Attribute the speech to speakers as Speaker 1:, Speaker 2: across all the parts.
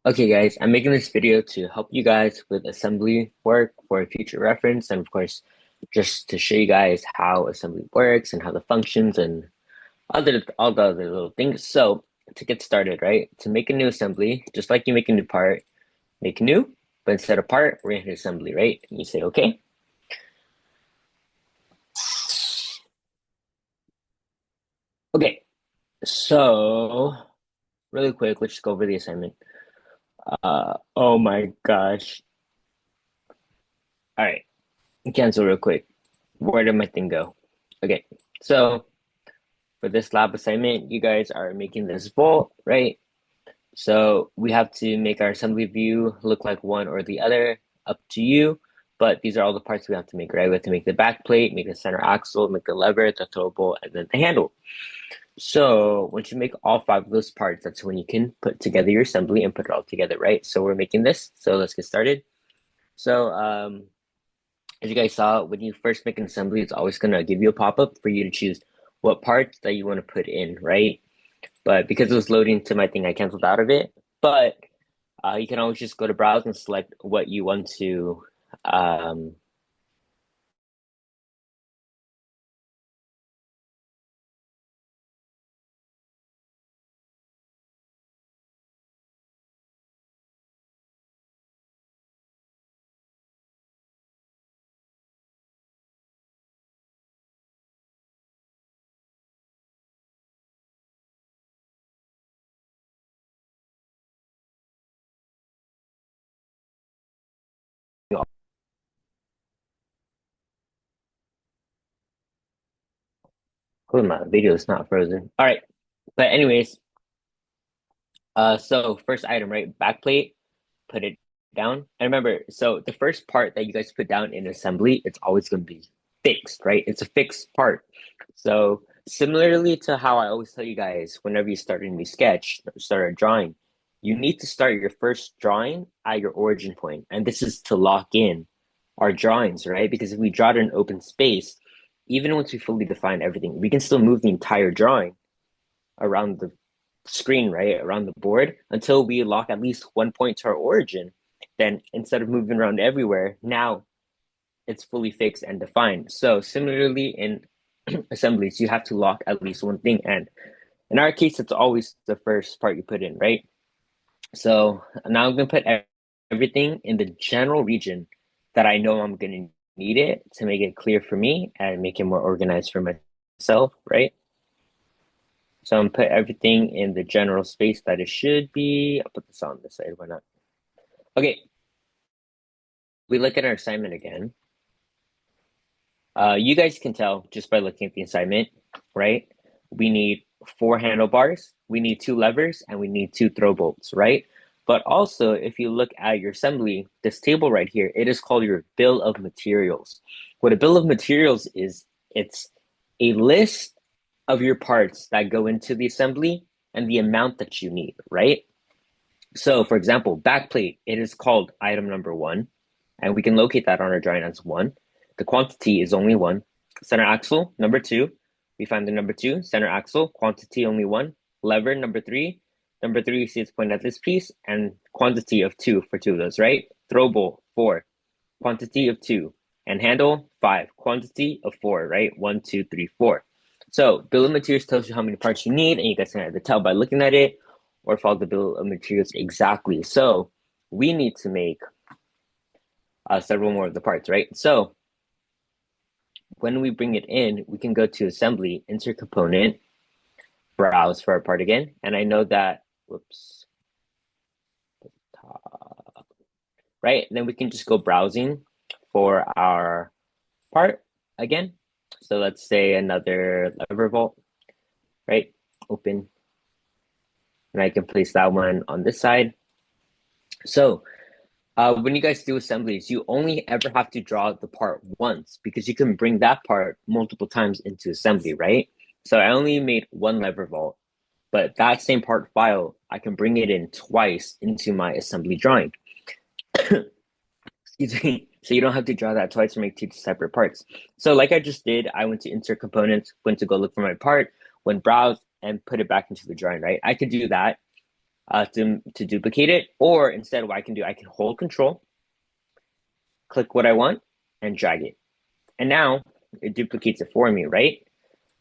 Speaker 1: Okay, guys, I'm making this video to help you guys with assembly work for future reference, and of course, just to show you guys how assembly works and how the functions and all the other little things. So, to get started, right, to make a new assembly, just like you make a new part, make new, but instead of part, we're gonna hit assembly, right? And you say, okay. Okay, so really quick, let's just go over the assignment. Oh my gosh. All right, cancel real quick. Where did my thing go? Okay, so for this lab assignment, you guys are making this vault, right? So we have to make our assembly view look like one or the other, up to you. But these are all the parts we have to make, right? We have to make the back plate, make the center axle, make the lever, the throw bolt, and then the handle. So once you make all five of those parts, that's when you can put together your assembly and put it all together, right? So we're making this. So let's get started. So as you guys saw, when you first make an assembly, it's always gonna give you a pop-up for you to choose what parts that you want to put in, right? But because it was loading to my thing, I canceled out of it. But you can always just go to browse and select what you want to um, oh, my video is not frozen. All right. But anyways, so first item, right? Backplate, put it down. And remember, so the first part that you guys put down in assembly, it's always going to be fixed, right? It's a fixed part. So similarly to how I always tell you guys, whenever you start a new sketch, start a drawing, you need to start your first drawing at your origin point. And this is to lock in our drawings, right? Because if we draw it in open space, even once we fully define everything, we can still move the entire drawing around the screen, right, around the board until we lock at least one point to our origin. Then instead of moving around everywhere, now it's fully fixed and defined. So similarly in assemblies, you have to lock at least one thing. And in our case, it's always the first part you put in, right? So now I'm going to put everything in the general region that I know I'm going to need it to make it clear for me and make it more organized for myself, right? So I'm put everything in the general space that it should be. I'll put this on this side, why not? Okay, we look at our assignment again. You guys can tell just by looking at the assignment, right? We need 4 handlebars, we need 2 levers, and we need 2 throw bolts, right? But also, if you look at your assembly, this table right here, it is called your bill of materials. What a bill of materials is, it's a list of your parts that go into the assembly and the amount that you need, right? So, for example, backplate, it is called item number 1, and we can locate that on our drawing as 1. The quantity is only 1. Center axle, number 2. We find the number 2, center axle, quantity only 1. Lever, number 3. Number 3, you see it's pointed at this piece, and quantity of 2 for 2 of those, right? Throw bolt, 4. Quantity of 2. And handle, 5. Quantity of 4, right? 1, 2, 3, 4. So, bill of materials tells you how many parts you need, and you guys can either tell by looking at it or follow the bill of materials exactly. So we need to make several more of the parts, right? So when we bring it in, we can go to assembly, insert component, browse for our part again. And I know that, whoops, right? And then we can just go browsing for our part again. So let's say another lever vault, right? Open. And I can place that one on this side. So when you guys do assemblies, you only ever have to draw the part once because you can bring that part multiple times into assembly, right? So I only made 1 lever vault, but that same part file, I can bring it in twice into my assembly drawing. Excuse me. So you don't have to draw that twice or make 2 separate parts. So like I just did, I went to insert components, went to go look for my part, went browse and put it back into the drawing, right? I could do that to duplicate it. Or instead, what I can do, I can hold Control, click what I want, and drag it. And now it duplicates it for me, right?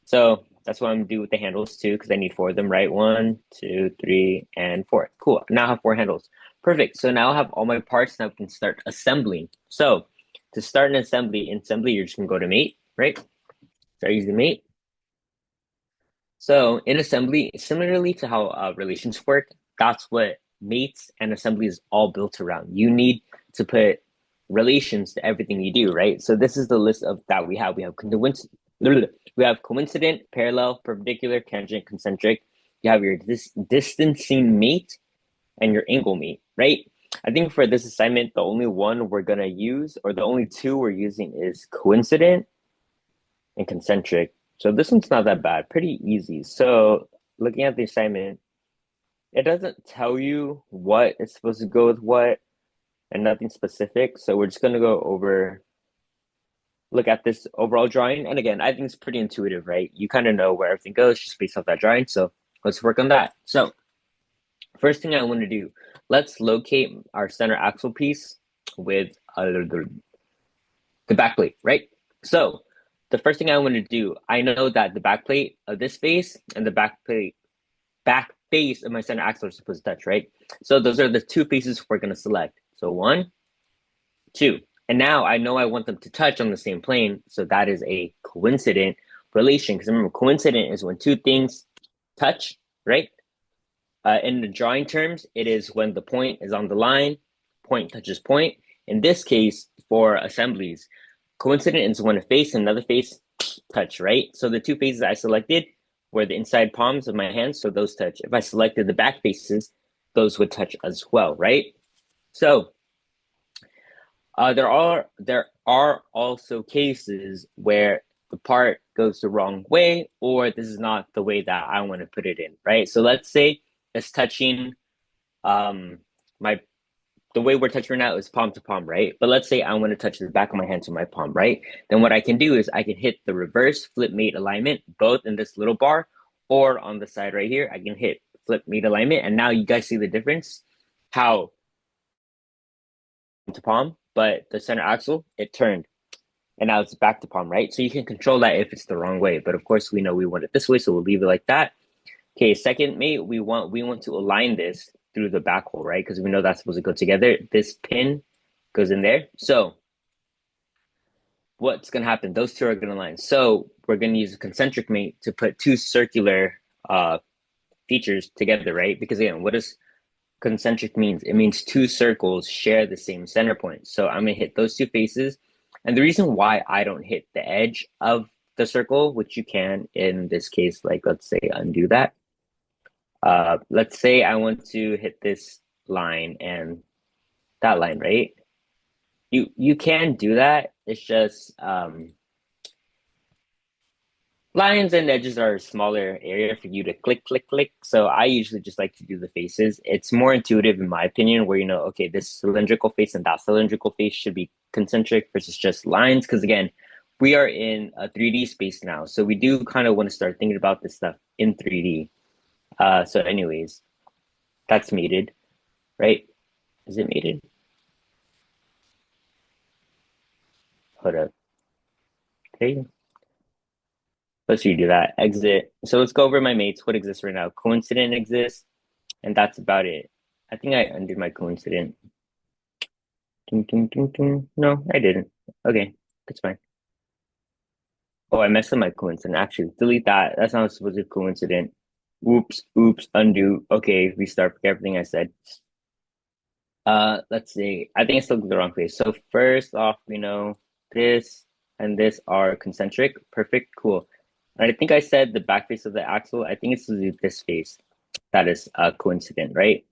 Speaker 1: So that's what I'm gonna do with the handles too, because I need 4 of them, right? 1, 2, 3, and 4. Cool. Now I have 4 handles. Perfect. So now I have all my parts. Now we can start assembling. So to start an assembly, you're just gonna go to Mate, right? Start using Mate. So in assembly, similarly to how relations work, that's what mates and assembly is all built around. You need to put relations to everything you do, right? So this is the list of that we have. We have coincident, parallel, perpendicular, tangent, concentric. You have your distancing mate and your angle mate, right? I think for this assignment, the only one we're gonna use, or the only two we're using, is coincident and concentric. So this one's not that bad, pretty easy. So looking at the assignment, it doesn't tell you what is supposed to go with what and nothing specific. So we're just gonna go over, look at this overall drawing. And again, I think it's pretty intuitive, right? You kind of know where everything goes just based off that drawing. So let's work on that. So first thing I want to do, let's locate our center axle piece with the back plate, right? So the first thing I want to do, I know that the back plate of this face and the back face of my center axle are supposed to touch, right? So those are the two faces we're going to select. So 1, 2. And now I know I want them to touch on the same plane. So that is a coincident relation. Because remember, coincident is when two things touch, right? In the drawing terms, it is when the point is on the line, point touches point. In this case, for assemblies, coincident is when a face and another face touch, right? So the two faces I selected were the inside palms of my hands, so those touch. If I selected the back faces, those would touch as well, right? So there are also cases where the part goes the wrong way, or this is not the way that I want to put it in, right? So let's say it's touching my the way we're touching right now is palm to palm, right? But let's say I want to touch the back of my hand to my palm, right? Then what I can do is I can hit the reverse flip mate alignment, both in this little bar or on the side right here. I can hit flip mate alignment. And now you guys see the difference, how to palm, but the center axle, it turned. And now it's back to palm, right? So you can control that if it's the wrong way. But of course, we know we want it this way, so we'll leave it like that. Okay, second mate, we want to align this through the back hole, right? Because we know that's supposed to go together. This pin goes in there. So what's going to happen? Those two are going to align. So we're going to use a concentric mate to put two circular features together, right? Because again, what does concentric means? It means two circles share the same center point. So I'm going to hit those two faces. And the reason why I don't hit the edge of the circle, which you can in this case, like let's say undo that. Let's say I want to hit this line and that line, right? You can do that. It's just lines and edges are a smaller area for you to click, click, click. So I usually just like to do the faces. It's more intuitive in my opinion, where you know, okay, this cylindrical face and that cylindrical face should be concentric versus just lines. Because again, we are in a 3D space now. So we do kind of want to start thinking about this stuff in 3D. So anyways, that's mated, right? Is it mated? Hold up. Okay. Let's redo that. Exit. So let's go over my mates. What exists right now? Coincident exists, and that's about it. I think I undid my coincident. Ding, ding, ding, ding. No, I didn't. Okay, that's fine. Oh, I messed up my coincident. Actually, delete that. That's not supposed to be coincident. Oops, undo. Okay, restart. Forget everything I said. Let's see. I think I still did the wrong face. So first off, we know this and this are concentric. Perfect, cool. And I think I said the back face of the axle. I think it's this face. That is a coincident, right?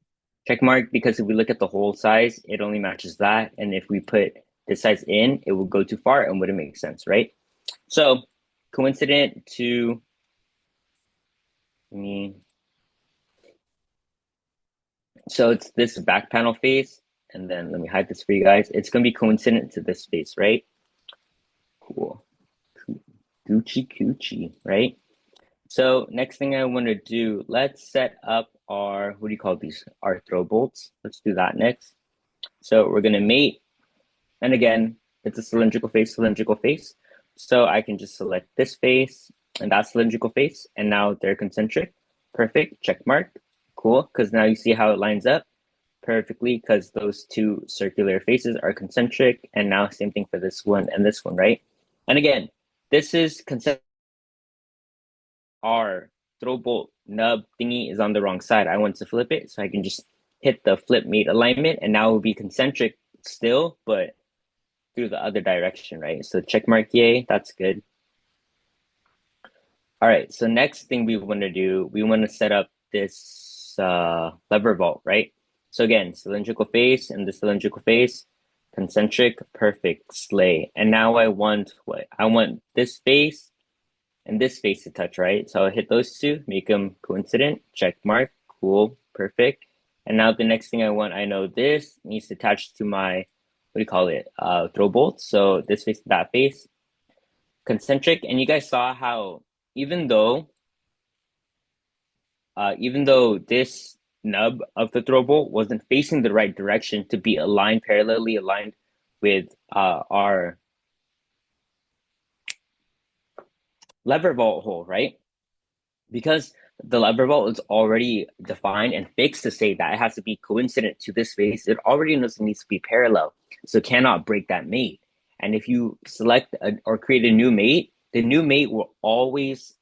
Speaker 1: Check mark, because if we look at the whole size, it only matches that. And if we put this size in, it will go too far and wouldn't make sense, right? So coincident to me. So it's this back panel face. And then let me hide this for you guys. It's going to be coincident to this face, right? Cool. Gucci coochie, right? So next thing I want to do, let's set up our, what do you call these? Our throw bolts. Let's do that next. So we're gonna mate, and again, it's a cylindrical face. So I can just select this face and that cylindrical face, and now they're concentric. Perfect, check mark. Cool, because now you see how it lines up perfectly because those two circular faces are concentric, and now same thing for this one and this one, right? And again, this is concentric. Our throw bolt nub thingy is on the wrong side. I want to flip it, so I can just hit the flip mate alignment, and now it will be concentric still, but through the other direction, right? So check mark, yay, that's good. All right, so next thing we want to do, we want to set up this lever vault, right? So again, cylindrical face and the cylindrical face, concentric, perfect, slay. And now I want what? I want this face and this face to touch, right? So I'll hit those two, make them coincident, check mark, cool, perfect. And now the next thing I know this needs to attach to my, what do you call it? Throw bolt. So this face, that face, concentric. And you guys saw how even though this nub of the throw bolt wasn't facing the right direction to be aligned, parallelly aligned with our lever vault hole, right? Because the lever vault is already defined and fixed to say that it has to be coincident to this face, it already knows it needs to be parallel, so cannot break that mate. And if you select or create a new mate, the new mate will always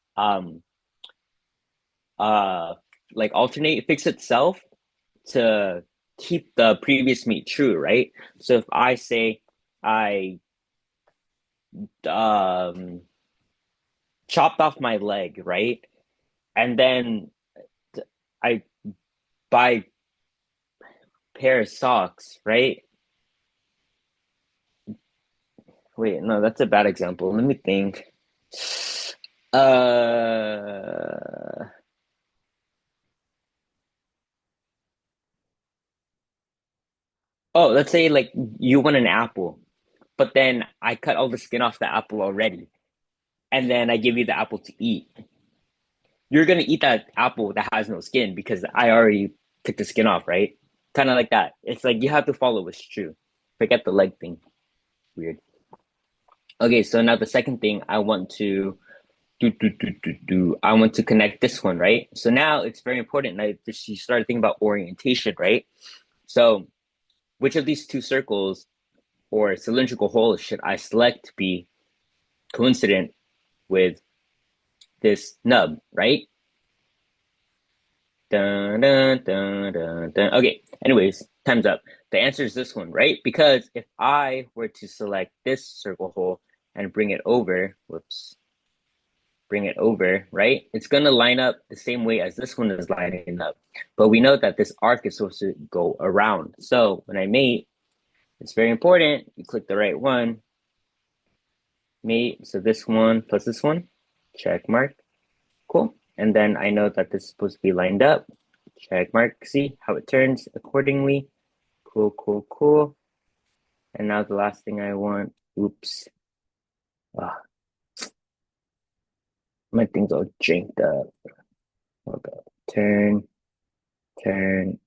Speaker 1: like alternate, fix itself to keep the previous mate true, right? So if I say I chopped off my leg, right? And then I buy pair of socks, right? Wait, no, that's a bad example. Let me think. Uh, oh, let's say like you want an apple, but then I cut all the skin off the apple already, and then I give you the apple to eat. You're gonna eat that apple that has no skin because I already took the skin off, right? Kind of like that. It's like you have to follow what's true. Forget the leg thing. Weird. Okay, so now the second thing I want to I want to connect this one, right? So now it's very important. Now you start thinking about orientation, right? So which of these two circles or cylindrical holes should I select to be coincident with this nub, right? Dun, dun, dun, dun, dun. Okay, anyways, time's up. The answer is this one, right? Because if I were to select this circle hole and bring it over, bring it over, right? It's gonna line up the same way as this one is lining up. But we know that this arc is supposed to go around. So when I mate, it's very important. You click the right one, mate. So this one plus this one, check mark, cool. And then I know that this is supposed to be lined up, check mark. See how it turns accordingly. Cool, cool, cool. And now the last thing I want, oops. Ah, my thing's all janked up. Okay. Turn, turn.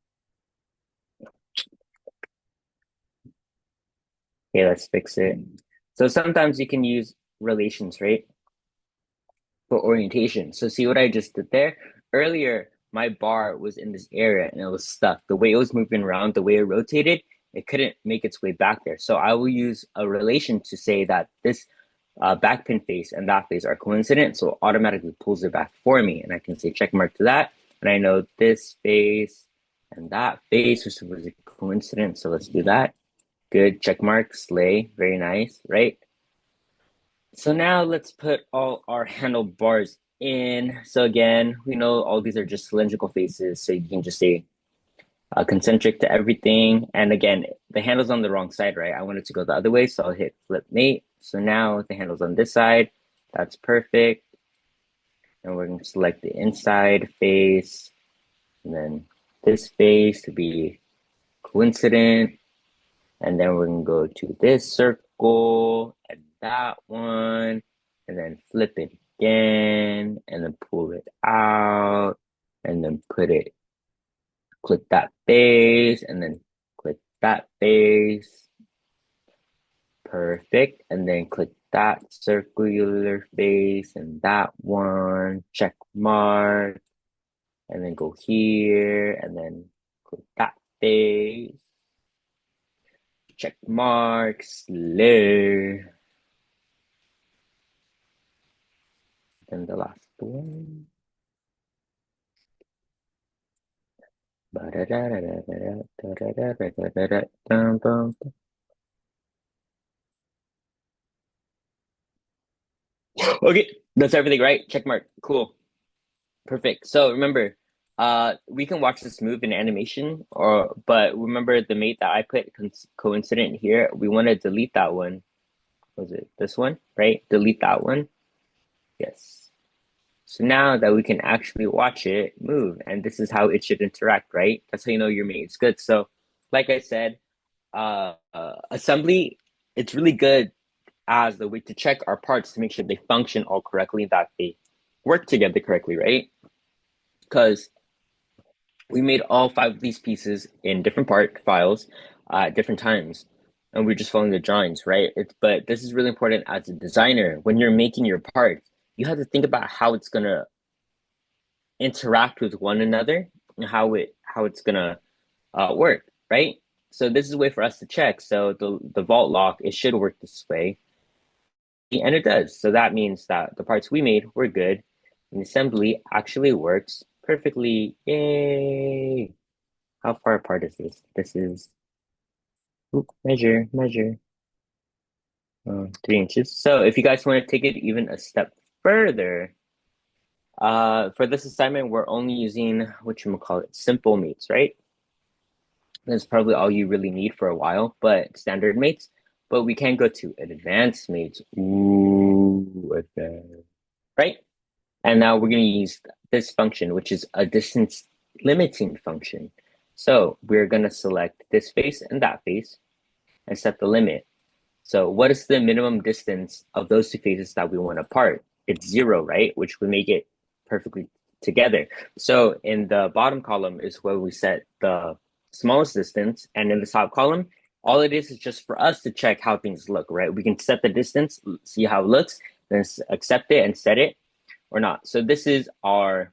Speaker 1: Okay, let's fix it. So sometimes you can use relations, right? For orientation. So see what I just did there? Earlier, my bar was in this area and it was stuck. The way it was moving around, the way it rotated, it couldn't make its way back there. So I will use a relation to say that this back pin face and that face are coincident. So it automatically pulls it back for me. And I can say check mark to that. And I know this face and that face are supposed to be coincident. So let's do that. Good, check mark, slay, very nice, right? So now let's put all our handlebars in. So again, we know all these are just cylindrical faces, so you can just say concentric to everything. And again, the handle's on the wrong side, right? I want it to go the other way, so I'll hit flip mate. So now the handle's on this side. That's perfect. And we're going to select the inside face, and then this face to be coincident. And then we're going to go to this circle and that one, and then flip it again, and then pull it out, and then put it click that face, and then click that face. Perfect. And then click that circular face and that one, check mark, and then go here, and then click that face, check mark, slur. And the last one. Okay, that's everything, right? Check mark. Cool. Perfect. So remember, we can watch this move in animation, but remember the mate that I put coincident here. We want to delete that one. Was it this one, right? Delete that one. Yes. So now that we can actually watch it move, and this is how it should interact, right? That's how you know your mate is good. So, like I said, assembly, it's really good as the way to check our parts to make sure they function all correctly, that they work together correctly, right? Because we made all 5 of these pieces in different part files at different times, and we're just following the drawings, right? But this is really important as a designer. When you're making your part, you have to think about how it's gonna interact with one another and how it's gonna work, right? So this is a way for us to check. So the vault lock, it should work this way, and it does. So that means that the parts we made were good, and assembly actually works perfectly. Yay! How far apart is this? This is measure 3 inches. So if you guys want to take it even a step further, for this assignment, we're only using simple mates, right? That's probably all you really need for a while, but standard mates. But we can go to advanced mates. Ooh, advanced. Right? And now we're going to use this function, which is a distance limiting function. So we're going to select this face and that face and set the limit. So what is the minimum distance of those 2 faces that we want apart? It's 0, right? Which would make it perfectly together. So in the bottom column is where we set the smallest distance, and in the top column, all it is just for us to check how things look, right? We can set the distance, see how it looks, then accept it and set it or not. So this is our,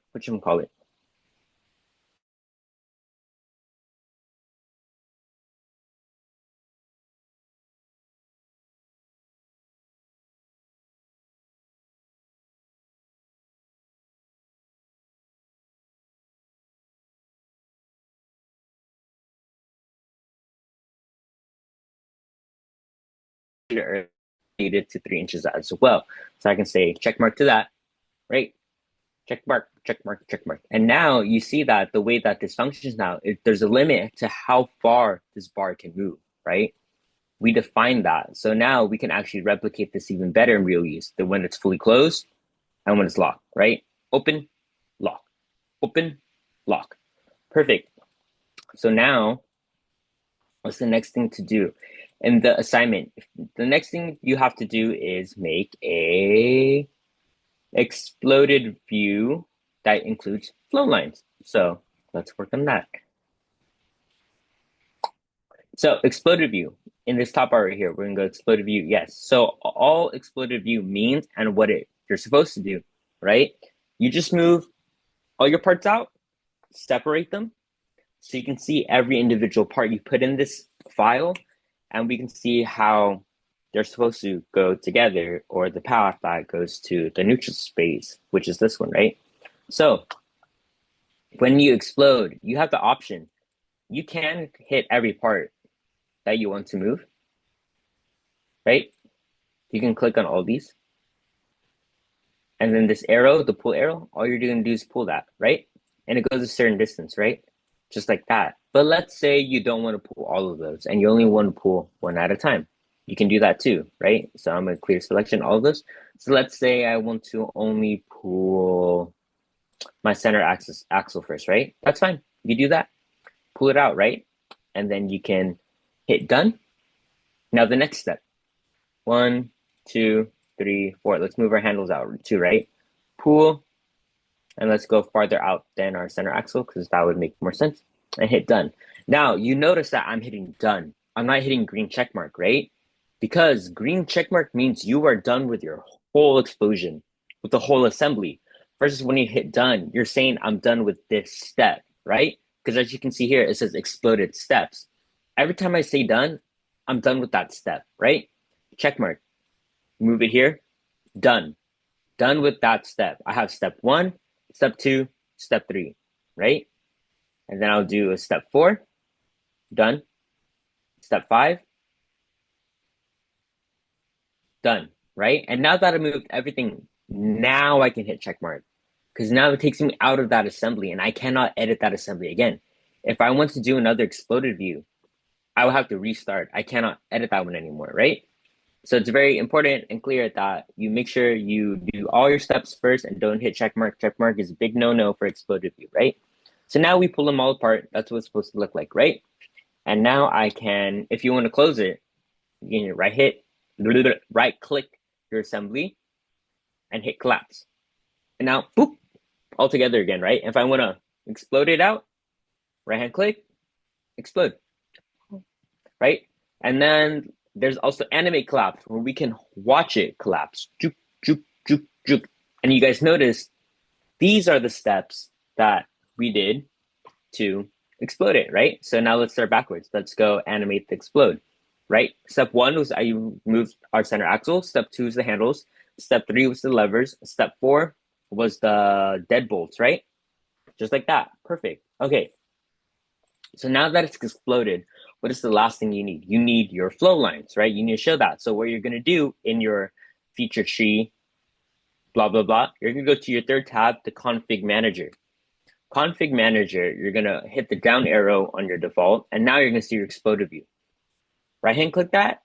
Speaker 1: needed to 3 inches as well. So I can say check mark to that, right? Check mark, check mark, check mark. And now you see that the way that this functions now, there's a limit to how far this bar can move, right? We define that. So now we can actually replicate this even better in real use, than when it's fully closed and when it's locked, right? Open, lock, open, lock. Perfect. So now, what's the next thing to do? In the assignment, the next thing you have to do is make a exploded view that includes flow lines. So let's work on that. So exploded view, in this top bar right here, we're gonna go exploded view, yes. So all exploded view means and what you're supposed to do, right? You just move all your parts out, separate them, so you can see every individual part you put in this file, and we can see how they're supposed to go together, or the path that goes to the neutral space, which is this one, right? So when you explode, you have the option. You can hit every part that you want to move, right? You can click on all these. And then this arrow, the pull arrow, all you're going to do is pull that, right? And it goes a certain distance, right? Just like that. But let's say you don't want to pull all of those and you only want to pull one at a time. You can do that too, right? So I'm going to clear selection, all of those. So let's say I want to only pull my center axle first, right? That's fine. You do that, pull it out, right? And then you can hit done. Now the next step, 1, 2, 3, 4. Let's move our handles out too, right? Pull, and let's go farther out than our center axle because that would make more sense. and hit done. Now you notice that I'm hitting done. I'm not hitting green check mark, right? Because green check mark means you are done with your whole explosion, with the whole assembly. Versus when you hit done, you're saying I'm done with this step, right? Because as you can see here, it says exploded steps. Every time I say done, I'm done with that step, right? Check mark. Move it here. Done. Done with that step. I have step 1, step 2, step 3, right? And then I'll do a step 4. Done. Step 5. Done, right? And now that I moved everything, now I can hit check mark. Because now it takes me out of that assembly and I cannot edit that assembly again. If I want to do another exploded view, I will have to restart. I cannot edit that one anymore, right? So it's very important and clear that you make sure you do all your steps first and don't hit check mark. Check mark is a big no-no for exploded view, right? So now we pull them all apart. That's what it's supposed to look like, right? And now I can, if you want to close it, you can right click your assembly and hit collapse. And now, boop, all together again, right? If I want to explode it out, right hand click, explode, right? And then there's also animate collapse where we can watch it collapse. Juke, juke, juke, juke. And you guys notice these are the steps that we did to explode it, right? So now let's start backwards. Let's go animate the explode, right? Step 1 was I moved our center axle. Step 2 is the handles. Step 3 was the levers. Step 4 was the deadbolts, right? Just like that. Perfect. Okay. So now that it's exploded, what is the last thing you need? You need your flow lines, right? You need to show that. So what you're going to do in your feature tree, blah, blah, blah, you're going to go to your third tab, the config manager. Config manager, you're going to hit the down arrow on your default, and now you're going to see your exploded view. Right hand click that,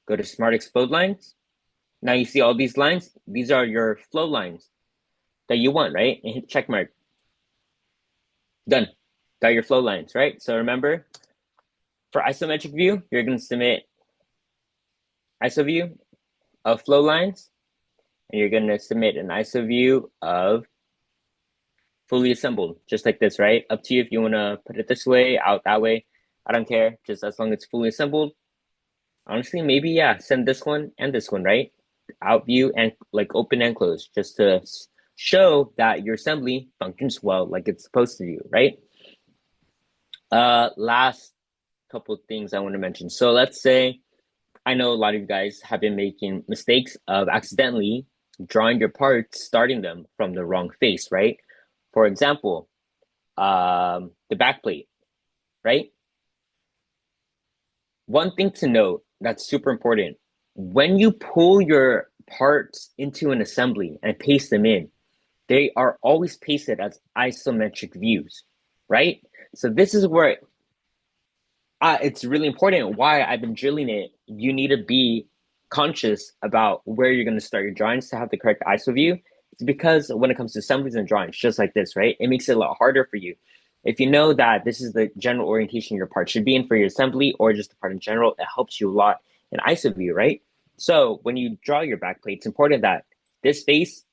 Speaker 1: go to smart explode lines. Now you see all these lines. These are your flow lines that you want, right? And hit check mark. Done. Got your flow lines, right? So remember, for isometric view, you're going to submit ISO view of flow lines, and you're going to submit an ISO view of fully assembled, just like this, right? Up to you if you want to put it this way, out that way. I don't care, just as long as it's fully assembled. Honestly, maybe, yeah, send this one and this one, right? Out view and like open and close, just to show that your assembly functions well like it's supposed to do, right? Last couple things I want to mention. So let's say, I know a lot of you guys have been making mistakes of accidentally drawing your parts, starting them from the wrong face, right? For example, the back plate, right? One thing to note that's super important, when you pull your parts into an assembly and paste them in, they are always pasted as isometric views, right? So this is where it's really important why I've been drilling it. You need to be conscious about where you're going to start your drawings to have the correct ISO view. It's because when it comes to assemblies and drawings, just like this, right? It makes it a lot harder for you. If you know that this is the general orientation your part should be in for your assembly or just the part in general, it helps you a lot in ISO view, right? So when you draw your back plate, it's important that this face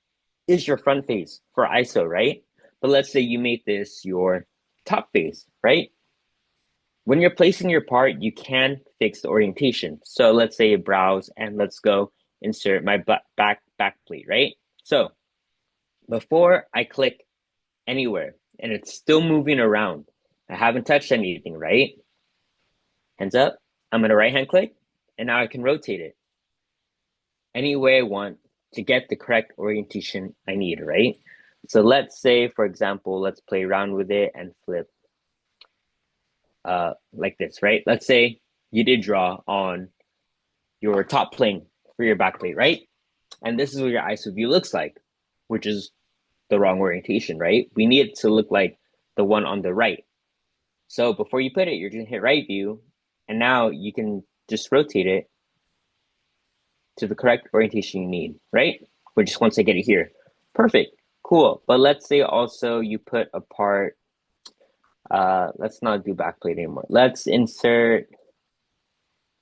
Speaker 1: is your front face for ISO, right? But let's say you made this your top face, right? When you're placing your part, you can fix the orientation. So let's say browse and let's go insert my back plate, right? So before I click anywhere and it's still moving around, I haven't touched anything, right? Hands up, I'm gonna right hand click and now I can rotate it any way I want to get the correct orientation I need, right? So let's say, for example, let's play around with it and flip like this, right? Let's say you did draw on your top plane for your back plate, right? And this is what your ISO view looks like, which is the wrong orientation, right? We need it to look like the one on the right. So before you put it, you're gonna hit right view, and now you can just rotate it to the correct orientation you need, right? But just once I get it here. Perfect, cool. But let's say also you put a part, let's not do backplate anymore. Let's insert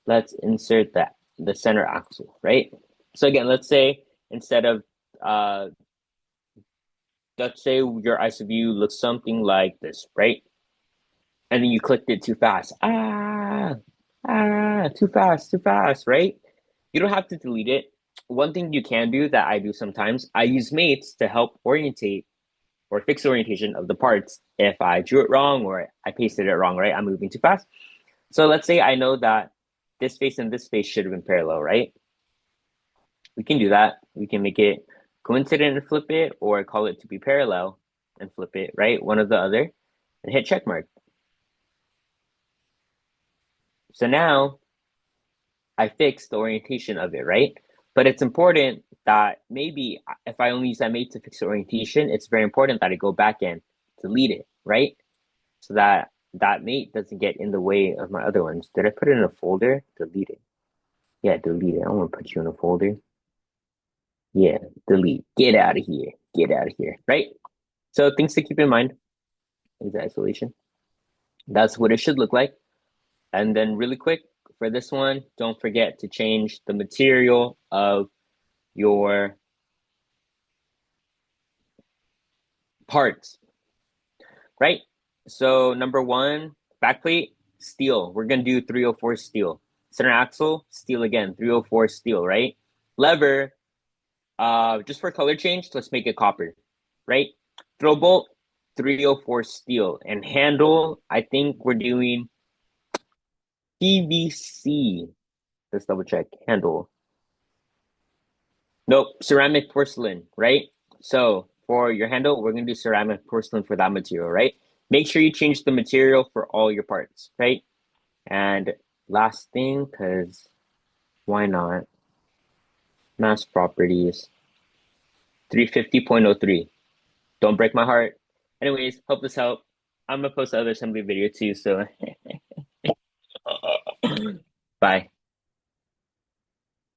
Speaker 1: the center axle, right? So again, let's say instead of, let's say your ISO view looks something like this, right? and then you clicked it too fast. Too fast, right? You don't have to delete it. One thing you can do that I do sometimes, I use mates to help orientate or fix the orientation of the parts if I drew it wrong or I pasted it wrong, right? I'm moving too fast. So let's say I know that this face and this face should have been parallel, right? We can do that. We can make it coincident and flip it, or call it to be parallel and flip it, right? One or the other, and hit check mark. So now I fixed the orientation of it, right? But it's important that maybe if I only use that mate to fix the orientation, it's very important that I go back and delete it, right? So that that mate doesn't get in the way of my other ones. Did I put it in a folder? Delete it. Yeah, delete it. I don't want to put you in a folder. Yeah, delete. Get out of here. Get out of here, right? So things to keep in mind is the isolation. That's what it should look like. And then really quick for this one, don't forget to change the material of your parts, right? So number one, backplate, steel. We're gonna do 304 steel. Center axle, steel again, 304 steel, right? Lever, just for color change, let's make it copper, right? Throw bolt, 304 steel. And handle, I think we're doing PVC. Let's double check. Handle. Nope, ceramic porcelain, right? So for your handle, we're gonna do ceramic porcelain for that material, right? Make sure you change the material for all your parts, right? And last thing, because why not? Mass properties, 350.03. Don't break my heart. Anyways, hope this helped. I'm gonna post the other assembly video too, so bye.